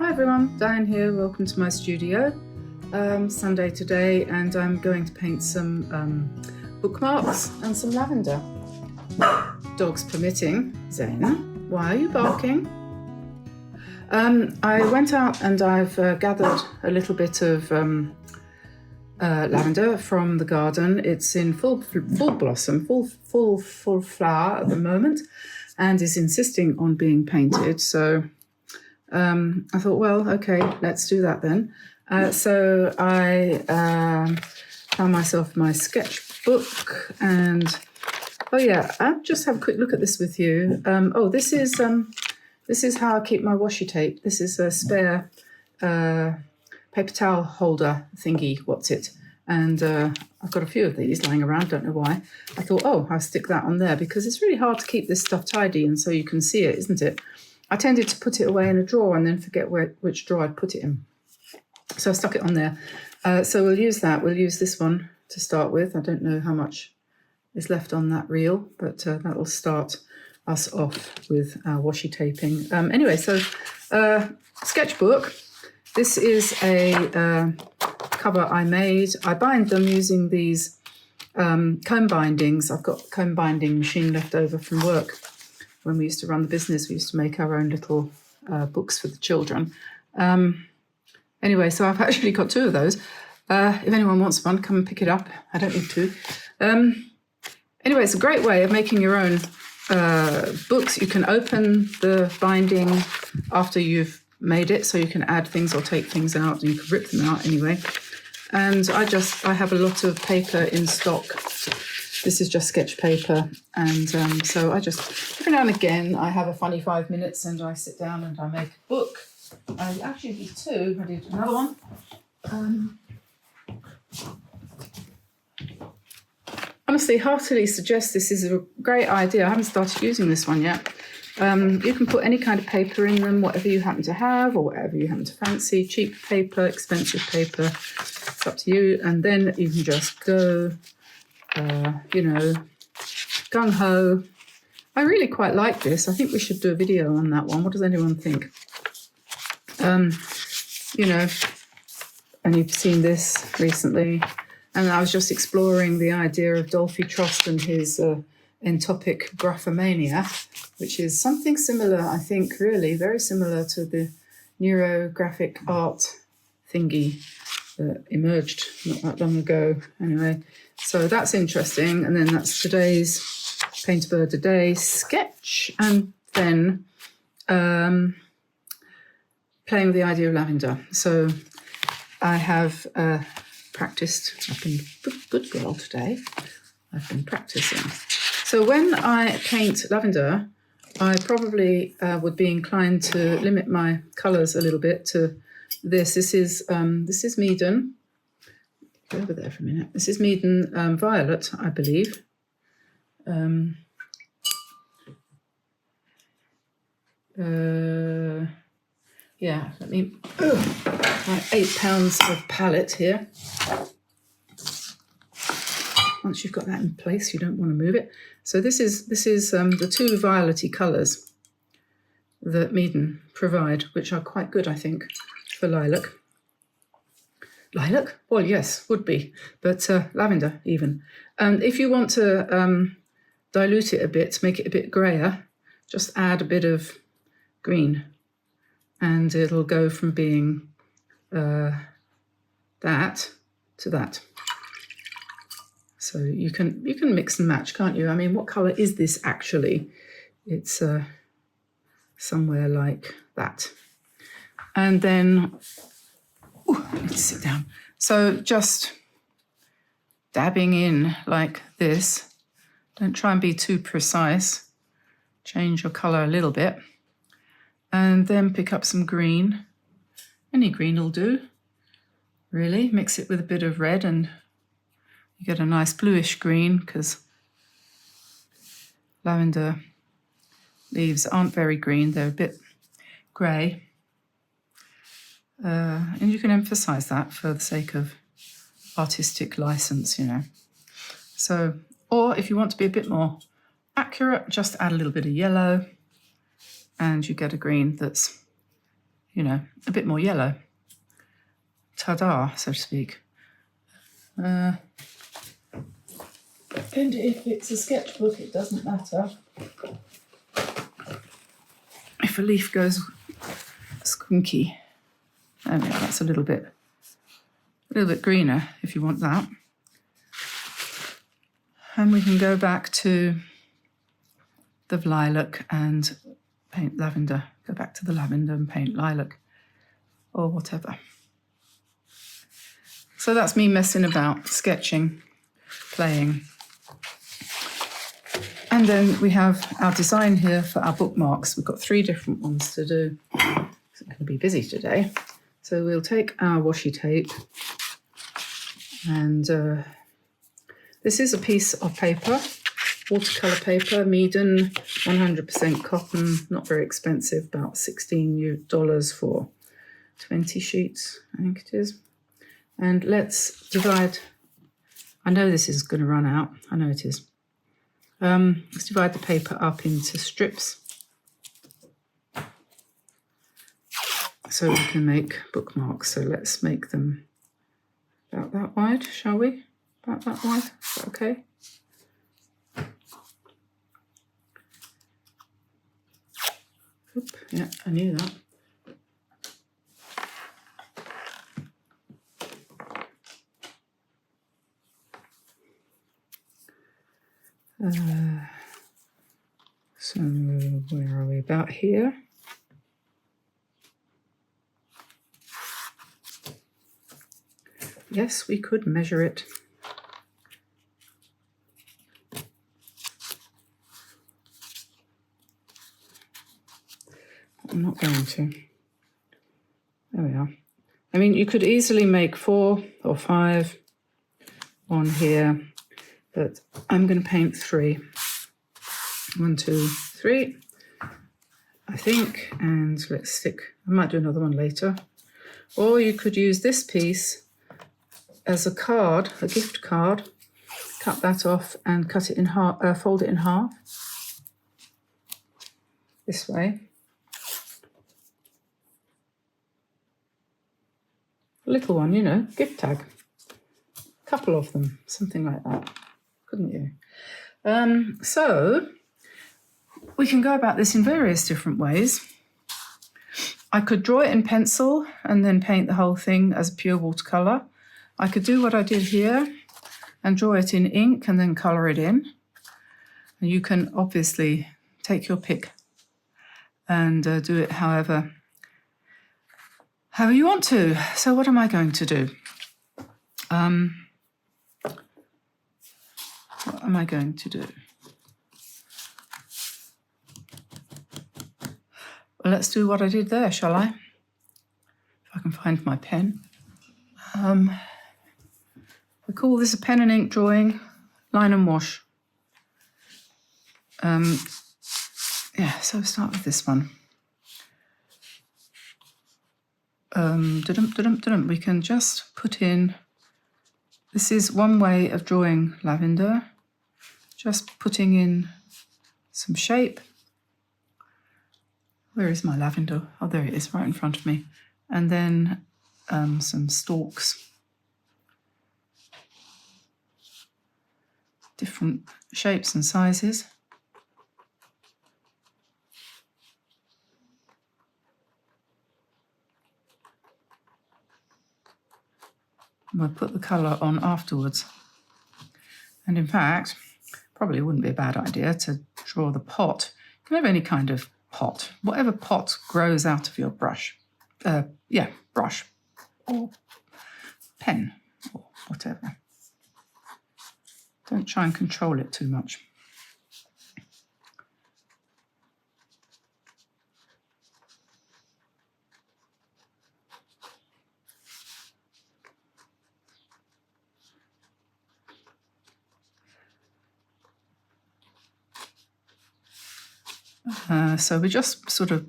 Hi everyone, Diane here, welcome to my studio. Sunday today, and I'm going to paint some bookmarks and some lavender. Dogs permitting. Zen, why are you barking? I went out and I've gathered a little bit of lavender from the garden. It's in full blossom, full flower at the moment, and is insisting on being painted. So I thought, well, okay, let's do that then. So I found myself my sketchbook, and oh yeah, I'll just have a quick look at this with you. This is how I keep my washi tape. This is a spare paper towel holder thingy, what's it? And I've got a few of these lying around, don't know why. I thought, oh, I'll stick that on there because it's really hard to keep this stuff tidy and so you can see it, isn't it? I tended to put it away in a drawer and then forget which drawer I'd put it in. So I stuck it on there. So we'll use that. We'll use this one to start with. I don't know how much is left on that reel, but that will start us off with our washi taping. Anyway, so sketchbook. This is a cover I made. I bind them using these comb bindings. I've got a comb binding machine left over from work. When we used to run the business, we used to make our own little books for the children. Anyway, so I've actually got two of those. If anyone wants one, come and pick it up. I don't need two. Anyway, it's a great way of making your own books. You can open the binding after you've made it, so you can add things or take things out, and you can rip them out anyway. And I have a lot of paper in stock. This is just sketch paper, and so I just, every now and again, I have a funny 5 minutes and I sit down and I make a book. I actually did two. I did another one. Honestly, heartily suggest this is a great idea. I haven't started using this one yet. You can put any kind of paper in them, whatever you happen to have or whatever you happen to fancy. Cheap paper, expensive paper, it's up to you. And then you can just go, gung-ho. I really quite like this. I think we should do a video on that one. What does anyone think? And you've seen this recently. And I was just exploring the idea of Dolphy Trost and his entopic graphomania, which is something similar, I think, really, very similar to the neurographic art thingy that emerged not that long ago. Anyway, so that's interesting. And then that's today's Paint a Bird a Day sketch. And then playing with the idea of lavender. So I have practiced. I've been a good girl today. I've been practicing. So when I paint lavender, I probably would be inclined to limit my colours a little bit to this. This is Meeden. Go over there for a minute. This is Meeden Violet, I believe. Yeah, let me. My 8 pounds of palette here. Once you've got that in place, you don't want to move it. So this is the two violet-y colours that Meeden provide, which are quite good, I think, for lilac. Lilac? Well, yes, would be, but lavender even. And if you want to dilute it a bit, make it a bit greyer, just add a bit of green, and it'll go from being that to that. So you can mix and match, can't you? I mean, what colour is this actually? It's somewhere like that. And then, I need to sit down. So just dabbing in like this. Don't try and be too precise. Change your colour a little bit. And then pick up some green. Any green will do, really. Mix it with a bit of red and you get a nice bluish green, because lavender leaves aren't very green, they're a bit grey. And you can emphasise that for the sake of artistic license, So, or if you want to be a bit more accurate, just add a little bit of yellow and you get a green that's, you know, a bit more yellow. Ta-da, so to speak. And if it's a sketchbook, it doesn't matter. If a leaf goes skunky, oh yeah, that's a little bit greener if you want that. And we can go back to the lilac and paint lavender. Go back to the lavender and paint lilac or whatever. So that's me messing about, sketching, playing. And then we have our design here for our bookmarks. We've got 3 different ones to do. I'm going to be busy today. So we'll take our washi tape, and this is a piece of paper, watercolor paper, Meeden, 100% cotton, not very expensive, about $16 for 20 sheets, I think it is. And let's divide, I know this is going to run out, I know it is. Let's divide the paper up into strips so we can make bookmarks. So let's make them about that wide, shall we? About that wide, is that okay? Oop, yeah, I knew that. So where are we? About here. Yes, we could measure it. I'm not going to. There we are. I mean, you could easily make 4 or 5 on here, but I'm going to paint 3. 1, 2, 3, I think, and let's stick, I might do another one later. Or you could use this piece as a card, a gift card, cut that off and cut it in half, fold it in half, this way. A little one, you know, gift tag. A couple of them, something like that, couldn't you? So we can go about this in various different ways. I could draw it in pencil and then paint the whole thing as a pure watercolour. I could do what I did here and draw it in ink and then colour it in. And you can obviously take your pick and do it however you want to. So what am I going to do? What am I going to do? Well, let's do what I did there, shall I? If I can find my pen. We call this a pen and ink drawing, line and wash. Yeah, so start with this one. We can just put in, this is one way of drawing lavender, just putting in some shape. Where is my lavender? Oh, there it is, right in front of me. And then some stalks. Different shapes and sizes. We'll put the colour on afterwards. And in fact, probably wouldn't be a bad idea to draw the pot. You can have any kind of pot, whatever pot grows out of your brush. Brush or pen or whatever. Don't try and control it too much. So we're just sort of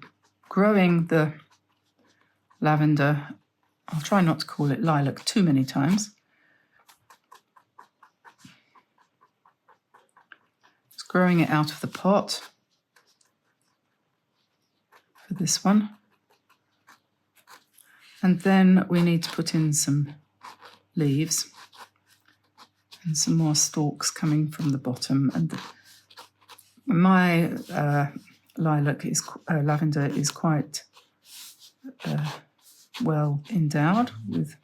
growing the lavender. I'll try not to call it lilac too many times. Just growing it out of the pot for this one. And then we need to put in some leaves and some more stalks coming from the bottom. And my lavender is quite well endowed with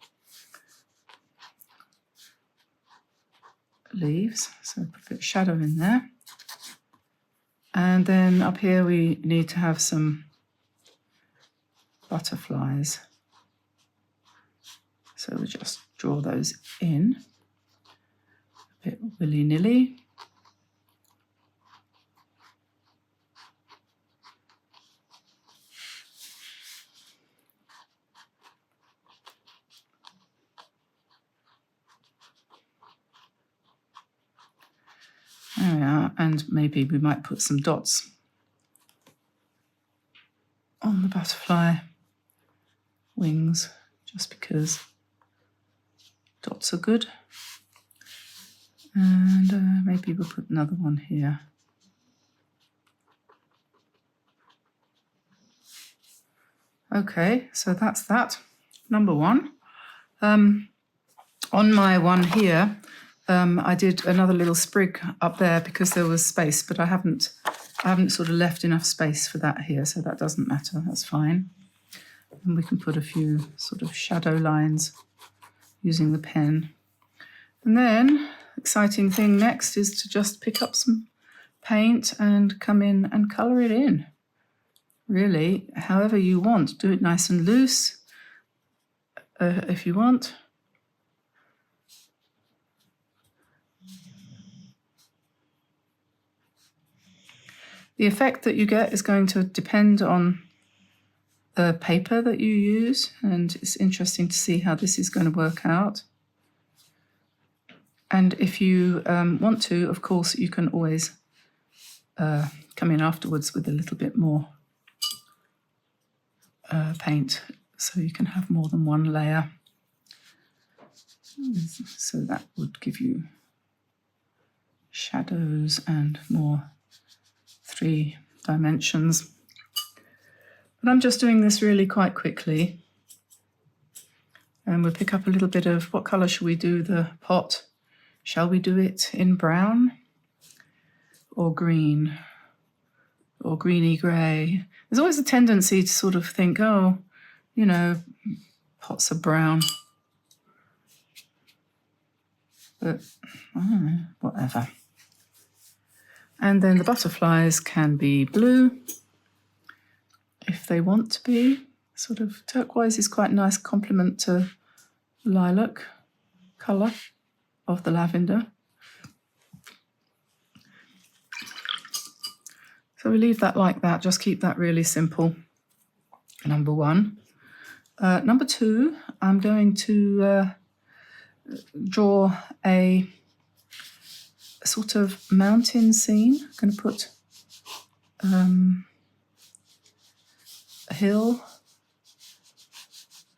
leaves, so put a bit of shadow in there. And then up here we need to have some butterflies. So we'll just draw those in a bit willy-nilly. There we are, and maybe we might put some dots on the butterfly wings, just because dots are good. And maybe we'll put another one here. Okay, so that's that, number one. On my one here, I did another little sprig up there because there was space, but I haven't sort of left enough space for that here, so that doesn't matter, that's fine. And we can put a few sort of shadow lines using the pen. And then, exciting thing next is to just pick up some paint and come in and colour it in. Really, however you want. Do it nice and loose if you want. The effect that you get is going to depend on the paper that you use, and it's interesting to see how this is going to work out. And if you want to, of course, you can always come in afterwards with a little bit more paint, so you can have more than one layer. So that would give you shadows and more 3 dimensions. But I'm just doing this really quite quickly. And we'll pick up a little bit of, what colour should we do the pot? Shall we do it in brown or green or greeny grey? There's always a tendency to sort of think, oh, you know, pots are brown. But I don't know, whatever. And then the butterflies can be blue if they want to be. Sort of turquoise is quite a nice complement to lilac colour of the lavender. So we leave that like that, just keep that really simple, number one. Number two, I'm going to draw a sort of mountain scene. I'm going to put a hill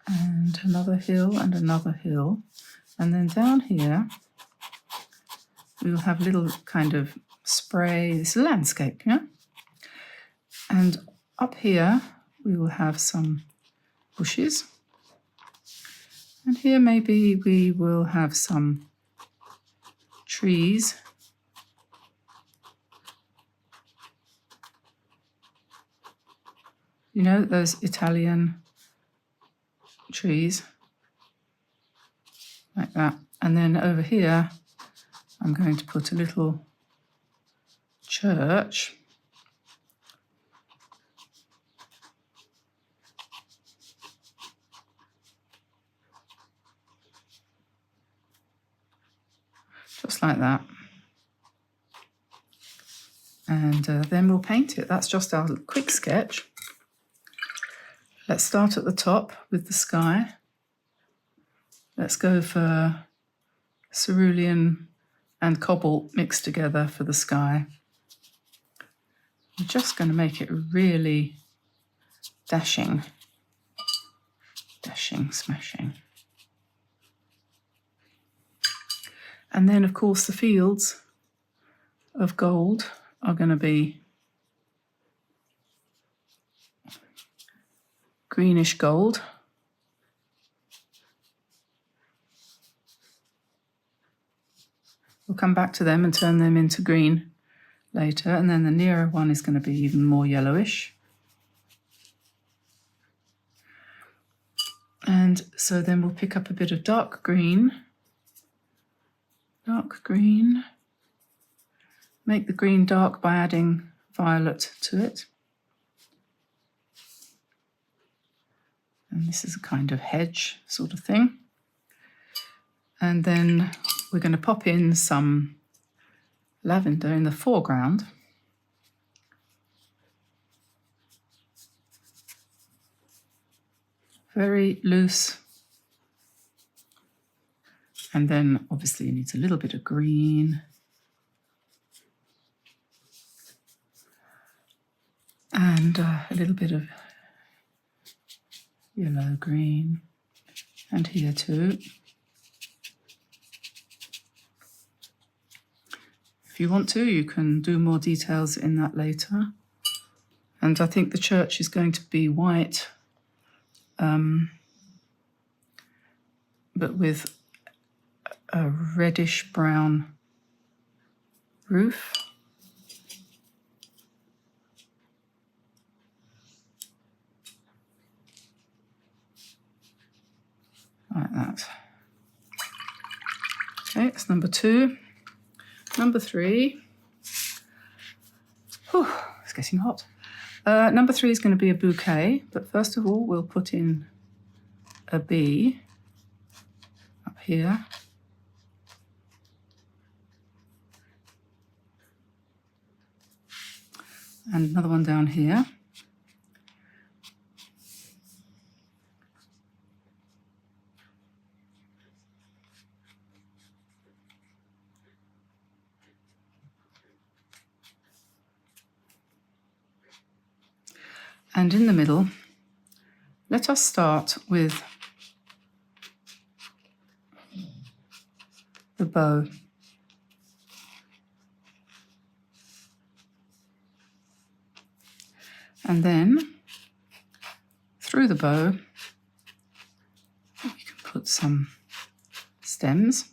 and another hill and another hill. And then down here, we will have little kind of spray. It's a landscape, yeah? And up here, we will have some bushes. And here maybe we will have some trees. You know, those Italian trees, like that. And then over here, I'm going to put a little church. Just like that. And then we'll paint it. That's just our quick sketch. Let's start at the top with the sky. Let's go for cerulean and cobalt mixed together for the sky. I'm just going to make it really dashing. Dashing, smashing. And then, of course, the fields of gold are going to be greenish gold, We'll come back to them and turn them into green later. And then the nearer one is going to be even more yellowish. And so then we'll pick up a bit of dark green. Dark green. Make the green dark by adding violet to it. And this is a kind of hedge sort of thing. And then we're going to pop in some lavender in the foreground. Very loose. And then obviously it needs a little bit of green. And a little bit of yellow green. And here too. If you want to, you can do more details in that later. And I think the church is going to be white, but with a reddish brown roof. Like that. Okay, that's number 2. Number 3. Whew, it's getting hot. Number 3 is going to be a bouquet, but first of all, we'll put in a bee up here. And another one down here. And in the middle, let us start with the bow. And then through the bow, you can put some stems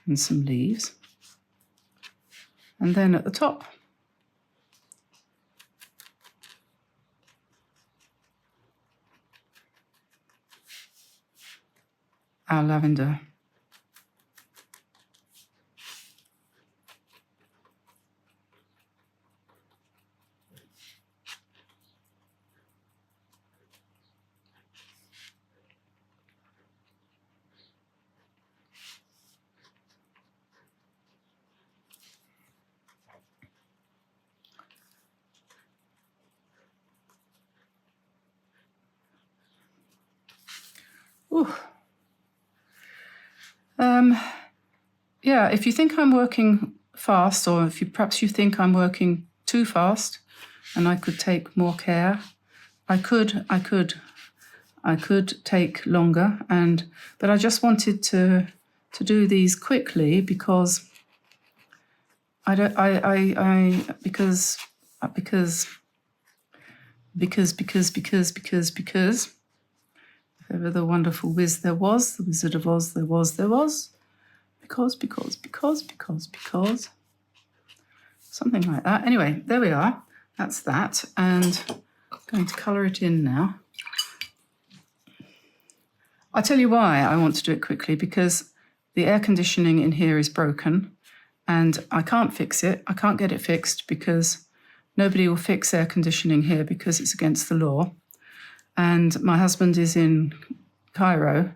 and some leaves. And then at the top, our lavender. Ooh. Yeah, if you think I'm working fast, or if perhaps you think I'm working too fast and I could take more care, I could take longer, but I just wanted to do these quickly because because if ever the wonderful whiz there was, the Wizard of Oz there was. Because, something like that. Anyway, there we are. That's that. And I'm going to colour it in now. I'll tell you why I want to do it quickly, because the air conditioning in here is broken and I can't fix it. I can't get it fixed because nobody will fix air conditioning here because it's against the law. And my husband is in Cairo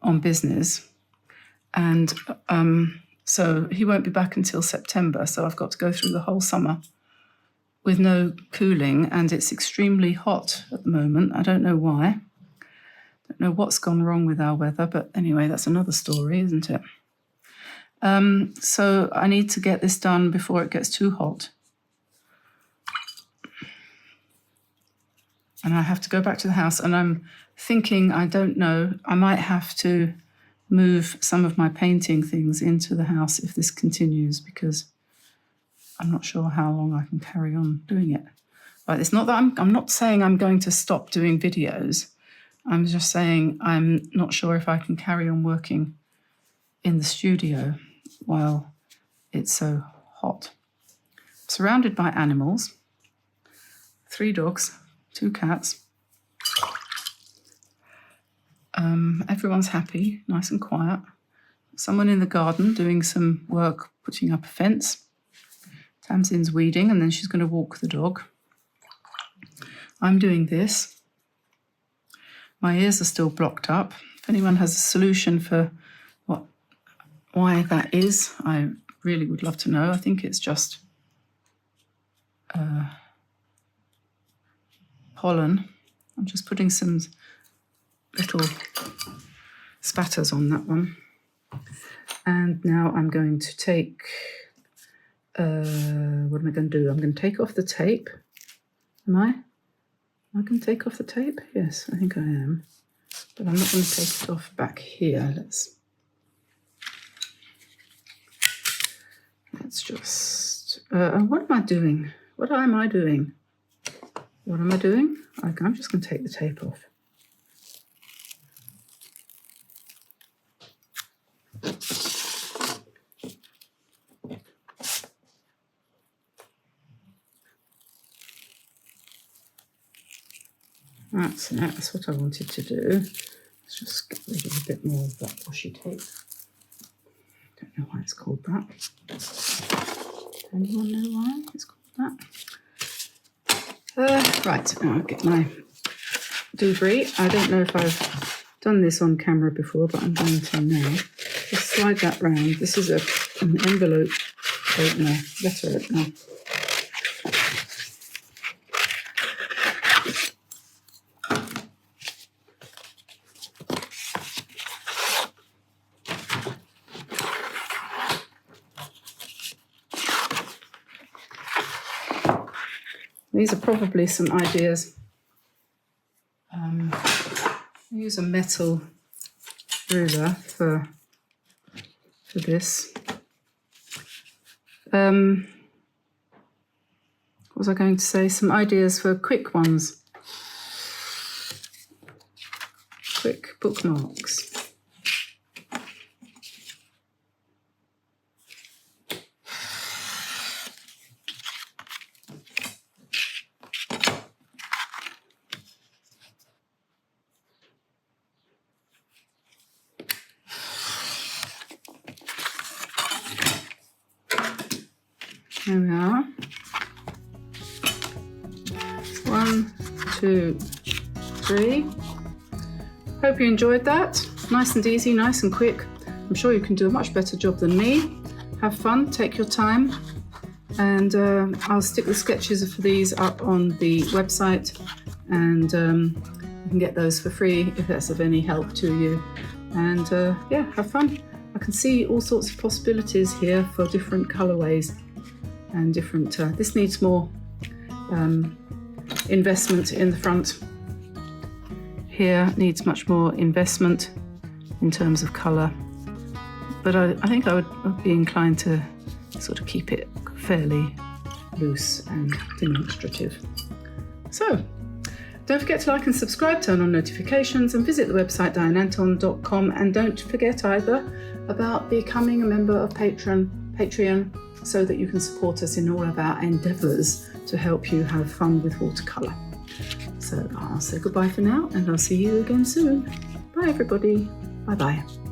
on business. And so he won't be back until September. So I've got to go through the whole summer with no cooling. And it's extremely hot at the moment. I don't know why. Don't know what's gone wrong with our weather. But anyway, that's another story, isn't it? So I need to get this done before it gets too hot. And I have to go back to the house. And I'm thinking, I don't know, I might have to move some of my painting things into the house if this continues, because I'm not sure how long I can carry on doing it. But it's not that I'm not saying I'm going to stop doing videos. I'm just saying I'm not sure if I can carry on working in the studio. while it's so hot. Surrounded by animals, 3 dogs, 2 cats. Everyone's happy, nice and quiet. Someone in the garden doing some work, putting up a fence. Tamsin's weeding, and then she's going to walk the dog. I'm doing this. My ears are still blocked up. If anyone has a solution for why that is, I really would love to know. I think it's just pollen. I'm just putting some little spatters on that one. And now I'm going to take, what am I going to do? I'm going to take off the tape. Am I? Am I going to take off the tape? Yes, I think I am. But I'm not going to take it off back here. Let's just, what am I doing? What am I doing? What am I doing? I'm just going to take the tape off. That's what I wanted to do. Let's just get rid of a bit more of that washi tape. Don't know why it's called that. Does anyone know why it's called that? Right, now I'll get my debris. I don't know if I've done this on camera before, but I'm going to now. Just slide that round. This is an envelope opener, letter opener. These are probably some ideas. Use a metal ruler for this. What was I going to say? Some ideas for quick ones. Quick bookmarks. There we are. 1, 2, 3. Hope you enjoyed that. Nice and easy, nice and quick. I'm sure you can do a much better job than me. Have fun, take your time. And I'll stick the sketches for these up on the website, and you can get those for free if that's of any help to you. And yeah, have fun. I can see all sorts of possibilities here for different colorways. And different, this needs more investment in the front. Here needs much more investment in terms of colour. But I think I would be inclined to sort of keep it fairly loose and demonstrative. So, don't forget to like and subscribe, turn on notifications, and visit the website dianeantone.com. And don't forget either about becoming a member of Patreon, so that you can support us in all of our endeavours to help you have fun with watercolour. So I'll say goodbye for now, and I'll see you again soon. Bye everybody. Bye bye.